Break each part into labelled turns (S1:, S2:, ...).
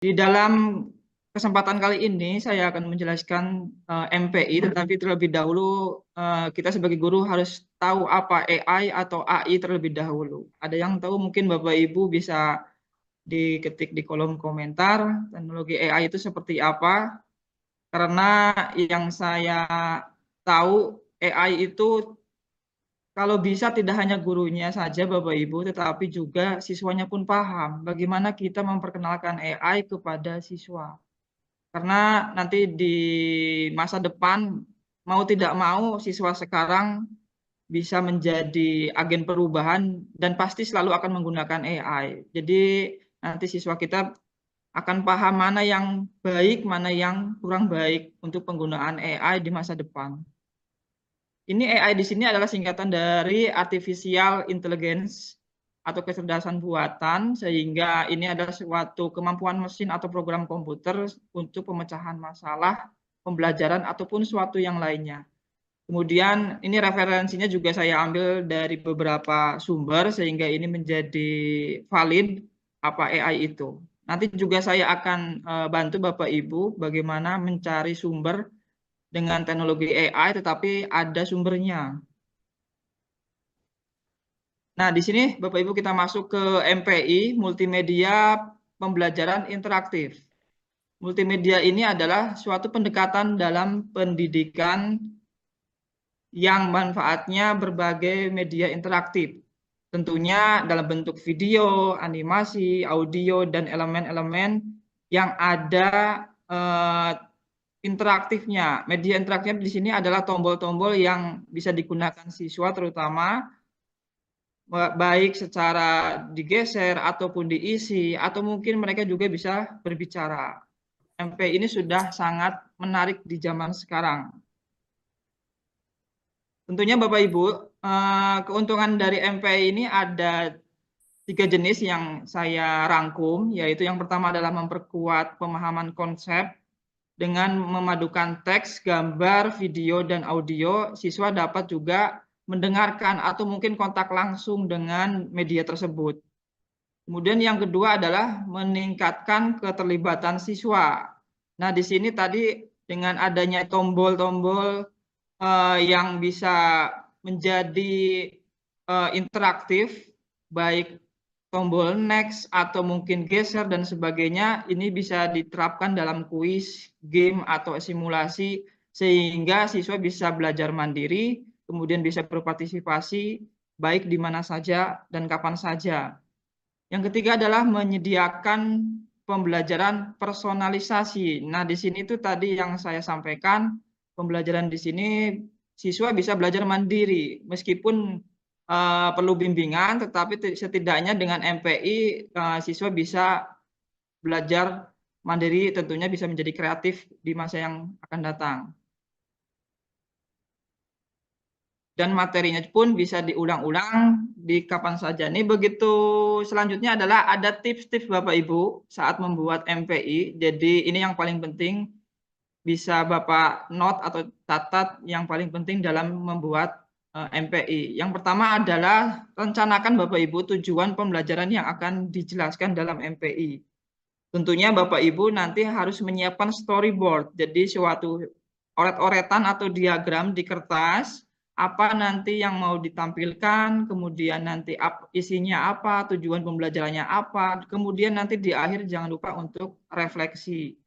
S1: Di dalam kesempatan kali ini saya akan menjelaskan MPI, tetapi terlebih dahulu kita sebagai guru harus tahu apa AI atau AI terlebih dahulu. Ada yang tahu mungkin Bapak Ibu bisa diketik di kolom komentar teknologi AI itu seperti apa, karena yang saya tahu AI itu kalau bisa tidak hanya gurunya saja Bapak Ibu, tetapi juga siswanya pun paham bagaimana kita memperkenalkan AI kepada siswa. Karena nanti di masa depan mau tidak mau siswa sekarang bisa menjadi agen perubahan dan pasti selalu akan menggunakan AI. Jadi nanti siswa kita akan paham mana yang baik, mana yang kurang baik untuk penggunaan AI di masa depan. Ini AI di sini adalah singkatan dari Artificial Intelligence atau kecerdasan buatan, sehingga ini adalah suatu kemampuan mesin atau program komputer untuk pemecahan masalah, pembelajaran, ataupun suatu yang lainnya. Kemudian ini referensinya juga saya ambil dari beberapa sumber, sehingga ini menjadi valid apa AI itu. Nanti juga saya akan bantu Bapak Ibu bagaimana mencari sumber dengan teknologi AI, tetapi ada sumbernya. Nah, di sini Bapak Ibu kita masuk ke MPI, Multimedia Pembelajaran Interaktif. Multimedia ini adalah suatu pendekatan dalam pendidikan yang manfaatnya berbagai media interaktif. Tentunya dalam bentuk video, animasi, audio, dan elemen-elemen yang ada eh, interaktifnya. Media interaktif di sini adalah tombol-tombol yang bisa digunakan siswa terutama baik secara digeser ataupun diisi, atau mungkin mereka juga bisa berbicara. MP ini sudah sangat menarik di zaman sekarang. Tentunya Bapak Ibu, keuntungan dari MP ini ada 3 jenis yang saya rangkum, yaitu yang pertama adalah memperkuat pemahaman konsep dengan memadukan teks, gambar, video, dan audio. Siswa dapat juga mendengarkan atau mungkin kontak langsung dengan media tersebut. Kemudian yang kedua adalah meningkatkan keterlibatan siswa. Nah, di sini tadi dengan adanya tombol-tombol yang bisa menjadi interaktif, baik tombol next atau mungkin geser dan sebagainya, ini bisa diterapkan dalam kuis, game, atau simulasi, sehingga siswa bisa belajar mandiri, kemudian bisa berpartisipasi, baik di mana saja dan kapan saja. Yang ketiga adalah menyediakan pembelajaran personalisasi. Nah, di sini itu tadi yang saya sampaikan, pembelajaran di sini siswa bisa belajar mandiri, meskipun perlu bimbingan, tetapi setidaknya dengan MPI siswa bisa belajar mandiri, tentunya bisa menjadi kreatif di masa yang akan datang. Dan materinya pun bisa diulang-ulang di kapan saja. Ini begitu. Selanjutnya adalah ada tips-tips Bapak Ibu saat membuat MPI. Jadi ini yang paling penting, bisa Bapak note atau catat yang paling penting dalam membuat MPI. Yang pertama adalah rencanakan Bapak Ibu tujuan pembelajaran yang akan dijelaskan dalam MPI. Tentunya Bapak Ibu nanti harus menyiapkan storyboard. Jadi suatu oret-oretan atau diagram di kertas, apa nanti yang mau ditampilkan, kemudian nanti isinya apa, tujuan pembelajarannya apa, kemudian nanti di akhir jangan lupa untuk refleksi.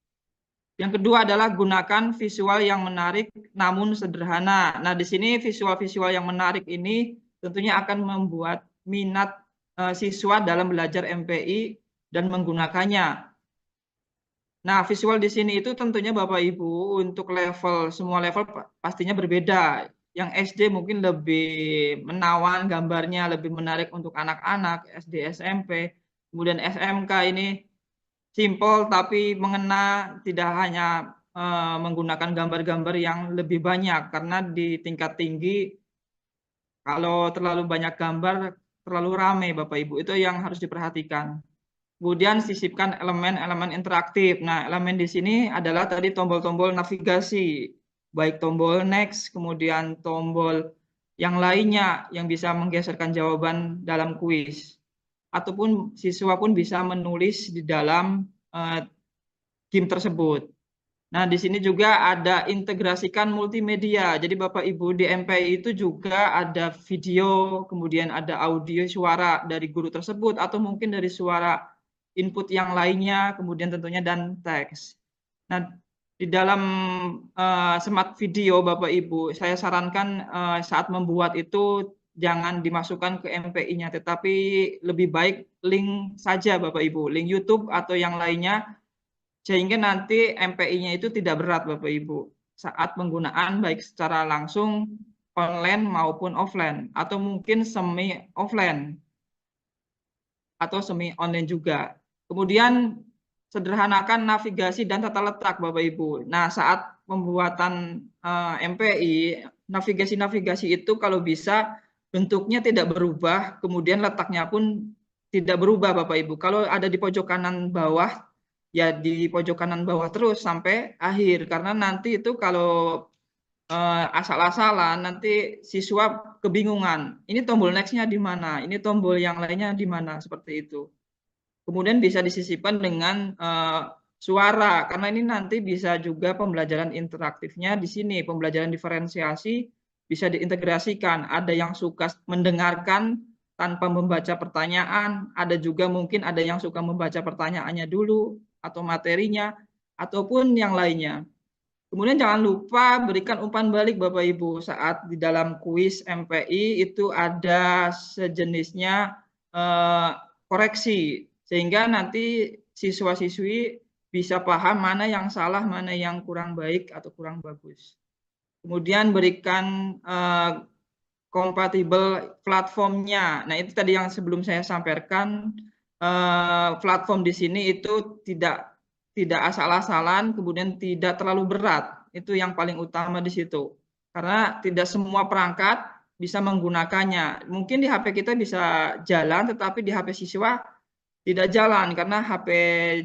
S1: Yang kedua adalah gunakan visual yang menarik namun sederhana. Nah, di sini visual-visual yang menarik ini tentunya akan membuat minat siswa dalam belajar MPI dan menggunakannya. Nah, visual di sini itu tentunya Bapak Ibu untuk level, semua level pastinya berbeda. Yang SD mungkin lebih menawan gambarnya, lebih menarik untuk anak-anak, SD, SMP. Kemudian SMK ini simple tapi mengena, tidak hanya menggunakan gambar-gambar yang lebih banyak. Karena di tingkat tinggi, kalau terlalu banyak gambar, terlalu ramai Bapak Ibu. Itu yang harus diperhatikan. Kemudian sisipkan elemen-elemen interaktif. Nah, elemen di sini adalah tadi tombol-tombol navigasi, baik tombol next, kemudian tombol yang lainnya yang bisa menggeserkan jawaban dalam kuis. Ataupun siswa pun bisa menulis di dalam game tersebut. Nah, di sini juga ada integrasikan multimedia. Jadi Bapak Ibu di MPI itu juga ada video, kemudian ada audio suara dari guru tersebut atau mungkin dari suara input yang lainnya, kemudian tentunya dan teks. Nah, di dalam smart video Bapak Ibu, saya sarankan saat membuat itu jangan dimasukkan ke MPI-nya, tetapi lebih baik link saja Bapak Ibu, link YouTube atau yang lainnya, sehingga nanti MPI-nya itu tidak berat Bapak Ibu saat penggunaan baik secara langsung online maupun offline atau mungkin semi offline atau semi online juga. Kemudian sederhanakan navigasi dan tata letak Bapak Ibu. Nah, saat pembuatan MPI, navigasi-navigasi itu kalau bisa bentuknya tidak berubah, kemudian letaknya pun tidak berubah Bapak Ibu. Kalau ada di pojok kanan bawah, ya di pojok kanan bawah terus sampai akhir. Karena nanti itu kalau asal-asalan nanti siswa kebingungan. Ini tombol next-nya di mana? Ini tombol yang lainnya di mana? Seperti itu. Kemudian bisa disisipkan dengan suara, karena ini nanti bisa juga pembelajaran interaktifnya di sini, pembelajaran diferensiasi bisa diintegrasikan. Ada yang suka mendengarkan tanpa membaca pertanyaan, ada juga mungkin ada yang suka membaca pertanyaannya dulu atau materinya, ataupun yang lainnya. Kemudian jangan lupa berikan umpan balik Bapak Ibu saat di dalam kuis MPI itu ada sejenisnya koreksi, sehingga nanti siswa-siswi bisa paham mana yang salah, mana yang kurang baik atau kurang bagus. Kemudian berikan kompatibel platformnya. Nah, itu tadi yang sebelum saya sampaikan, platform di sini itu tidak asal-asalan, kemudian tidak terlalu berat. Itu yang paling utama di situ. Karena tidak semua perangkat bisa menggunakannya. Mungkin di HP kita bisa jalan, tetapi di HP siswa tidak jalan karena HP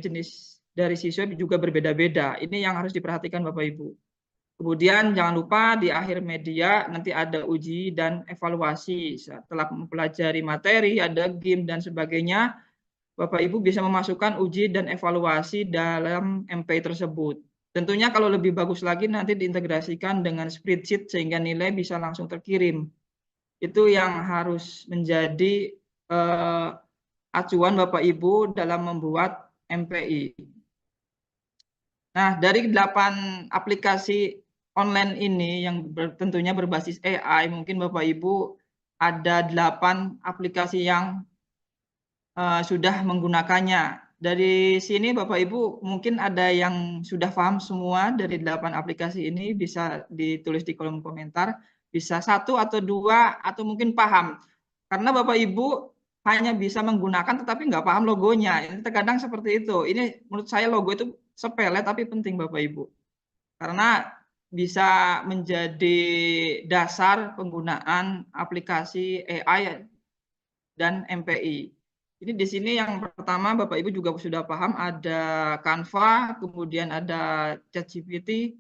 S1: jenis dari siswa juga berbeda-beda. Ini yang harus diperhatikan Bapak Ibu. Kemudian jangan lupa di akhir media nanti ada uji dan evaluasi. Setelah mempelajari materi, ada game dan sebagainya, Bapak Ibu bisa memasukkan uji dan evaluasi dalam MP tersebut. Tentunya kalau lebih bagus lagi nanti diintegrasikan dengan spreadsheet sehingga nilai bisa langsung terkirim. Itu yang harus menjadi acuan Bapak Ibu dalam membuat MPI. Nah, dari 8 aplikasi online ini yang tentunya berbasis AI, mungkin Bapak Ibu ada 8 aplikasi yang sudah menggunakannya. Dari sini Bapak Ibu mungkin ada yang sudah paham semua dari 8 aplikasi ini, bisa ditulis di kolom komentar, bisa 1 atau 2 atau mungkin paham. Karena Bapak Ibu hanya bisa menggunakan tetapi nggak paham logonya. Ini terkadang seperti itu. Ini menurut saya logo itu sepele tapi penting Bapak Ibu. Karena bisa menjadi dasar penggunaan aplikasi AI dan MPI. Ini di sini yang pertama Bapak Ibu juga sudah paham ada Canva, kemudian ada ChatGPT.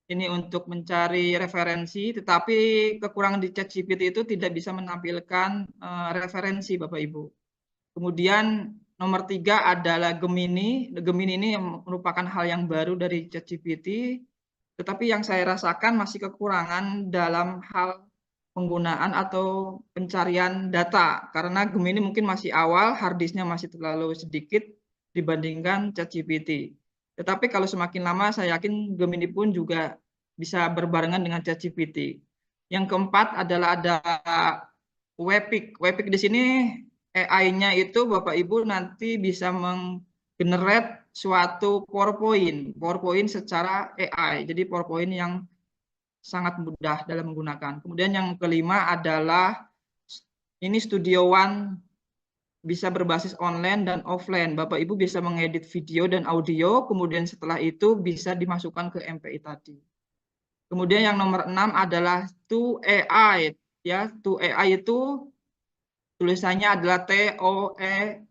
S1: Ini untuk mencari referensi, tetapi kekurangan di ChatGPT itu tidak bisa menampilkan referensi Bapak Ibu. Kemudian nomor 3 adalah Gemini. Gemini ini merupakan hal yang baru dari ChatGPT, tetapi yang saya rasakan masih kekurangan dalam hal penggunaan atau pencarian data, karena Gemini mungkin masih awal, hard disknya masih terlalu sedikit dibandingkan ChatGPT. Tetapi kalau semakin lama saya yakin Gemini pun juga bisa berbarengan dengan ChatGPT. Yang keempat adalah ada Webpick. Webpick di sini AI-nya itu Bapak Ibu nanti bisa menggenerate suatu PowerPoint secara AI. Jadi PowerPoint yang sangat mudah dalam menggunakan. Kemudian yang kelima adalah ini Studio One, bisa berbasis online dan offline. Bapak Ibu bisa mengedit video dan audio, kemudian setelah itu bisa dimasukkan ke MPI tadi. Kemudian yang nomor 6 adalah To-AI. Ya, To-AI itu tulisannya adalah TOE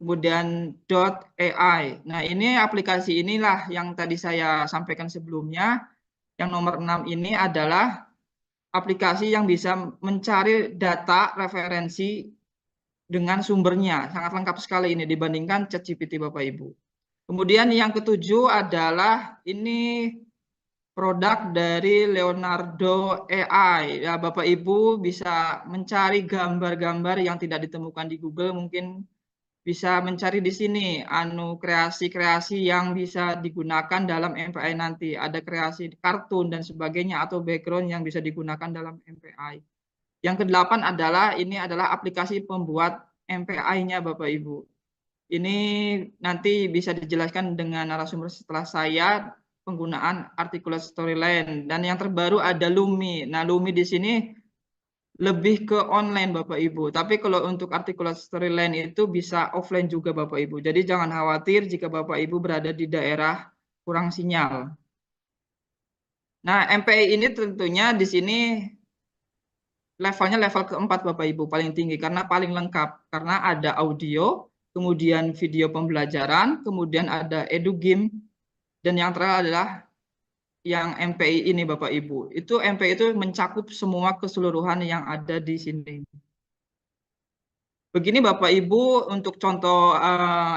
S1: kemudian .ai. Nah, ini aplikasi inilah yang tadi saya sampaikan sebelumnya. Yang nomor 6 ini adalah aplikasi yang bisa mencari data referensi dengan sumbernya. Sangat lengkap sekali ini dibandingkan ChatGPT Bapak Ibu. Kemudian yang ketujuh adalah ini produk dari Leonardo AI. Ya, Bapak Ibu bisa mencari gambar-gambar yang tidak ditemukan di Google, mungkin bisa mencari di sini kreasi-kreasi yang bisa digunakan dalam MPI nanti. Ada kreasi kartun dan sebagainya atau background yang bisa digunakan dalam MPI. Yang kedelapan adalah ini adalah aplikasi pembuat MPI-nya Bapak Ibu. Ini nanti bisa dijelaskan dengan narasumber setelah saya penggunaan articulate storyline, dan yang terbaru ada Lumi. Nah, Lumi di sini lebih ke online Bapak Ibu. Tapi kalau untuk articulate storyline itu bisa offline juga Bapak Ibu. Jadi jangan khawatir jika Bapak Ibu berada di daerah kurang sinyal. Nah, MPI ini tentunya di sini levelnya level keempat Bapak Ibu, paling tinggi karena paling lengkap. Karena ada audio, kemudian video pembelajaran, kemudian ada edu game, dan yang terakhir adalah yang MPI ini Bapak Ibu. Itu MPI itu mencakup semua keseluruhan yang ada di sini. Begini Bapak Ibu, untuk contoh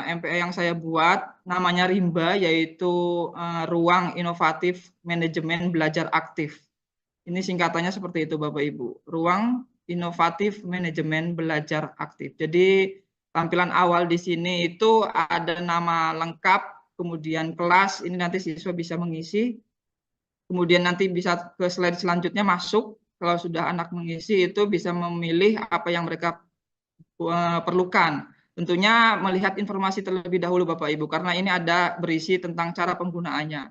S1: MPI yang saya buat, namanya RIMBA, yaitu Ruang Inovatif Manajemen Belajar Aktif. Ini singkatannya seperti itu Bapak Ibu, Ruang Inovatif Manajemen Belajar Aktif. Jadi tampilan awal di sini itu ada nama lengkap, kemudian kelas, ini nanti siswa bisa mengisi, kemudian nanti bisa ke slide selanjutnya masuk, kalau sudah anak mengisi itu bisa memilih apa yang mereka perlukan. Tentunya melihat informasi terlebih dahulu Bapak Ibu, karena ini ada berisi tentang cara penggunaannya.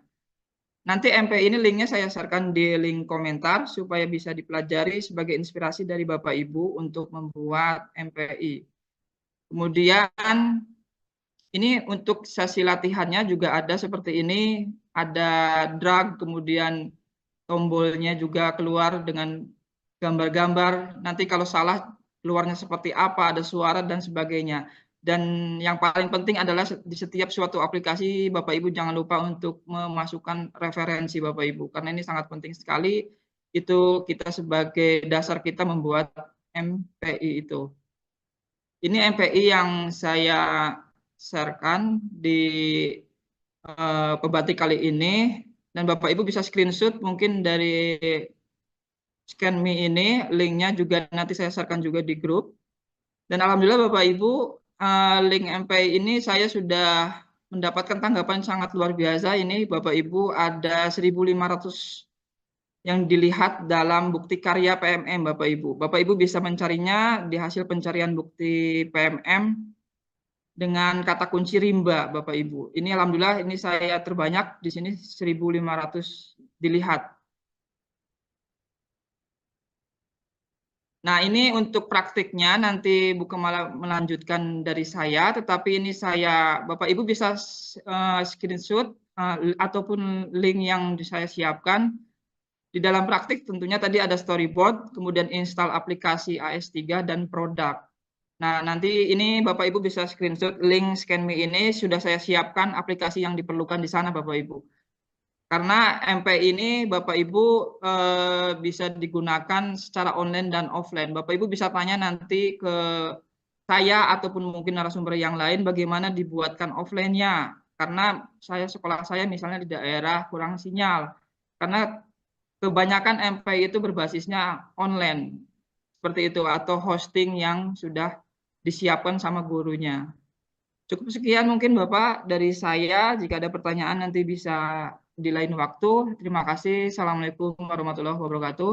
S1: Nanti MPI ini linknya saya share-kan di link komentar supaya bisa dipelajari sebagai inspirasi dari Bapak Ibu untuk membuat MPI. Kemudian ini untuk sesi latihannya juga ada seperti ini, ada drag, kemudian tombolnya juga keluar dengan gambar-gambar. Nanti kalau salah keluarnya seperti apa, ada suara dan sebagainya. Dan yang paling penting adalah di setiap suatu aplikasi Bapak Ibu jangan lupa untuk memasukkan referensi Bapak Ibu, karena ini sangat penting sekali. Itu kita sebagai dasar kita membuat MPI itu. Ini MPI yang saya share-kan di pebatik kali ini, dan Bapak Ibu bisa screenshot mungkin dari scan me ini, linknya juga nanti saya share-kan juga di grup. Dan alhamdulillah Bapak Ibu, link MPI ini saya sudah mendapatkan tanggapan sangat luar biasa. Ini Bapak Ibu ada 1.500 yang dilihat dalam bukti karya PMM Bapak Ibu. Bapak Ibu bisa mencarinya di hasil pencarian bukti PMM dengan kata kunci rimba Bapak Ibu. Ini alhamdulillah ini saya terbanyak di sini 1.500 dilihat. Nah, ini untuk praktiknya nanti bukan malah melanjutkan dari saya, tetapi ini saya Bapak Ibu bisa screenshot ataupun link yang saya siapkan. Di dalam praktik tentunya tadi ada storyboard, kemudian install aplikasi AS3 dan produk. Nah, nanti ini Bapak Ibu bisa screenshot link scan me ini, sudah saya siapkan aplikasi yang diperlukan di sana Bapak Ibu. Karena MPI ini Bapak Ibu bisa digunakan secara online dan offline. Bapak Ibu bisa tanya nanti ke saya ataupun mungkin narasumber yang lain bagaimana dibuatkan offline-nya. Karena sekolah saya misalnya di daerah kurang sinyal. Karena kebanyakan MPI itu berbasisnya online. Seperti itu, atau hosting yang sudah disiapkan sama gurunya. Cukup sekian mungkin Bapak dari saya. Jika ada pertanyaan nanti bisa di lain waktu. Terima kasih. Assalamualaikum warahmatullahi wabarakatuh.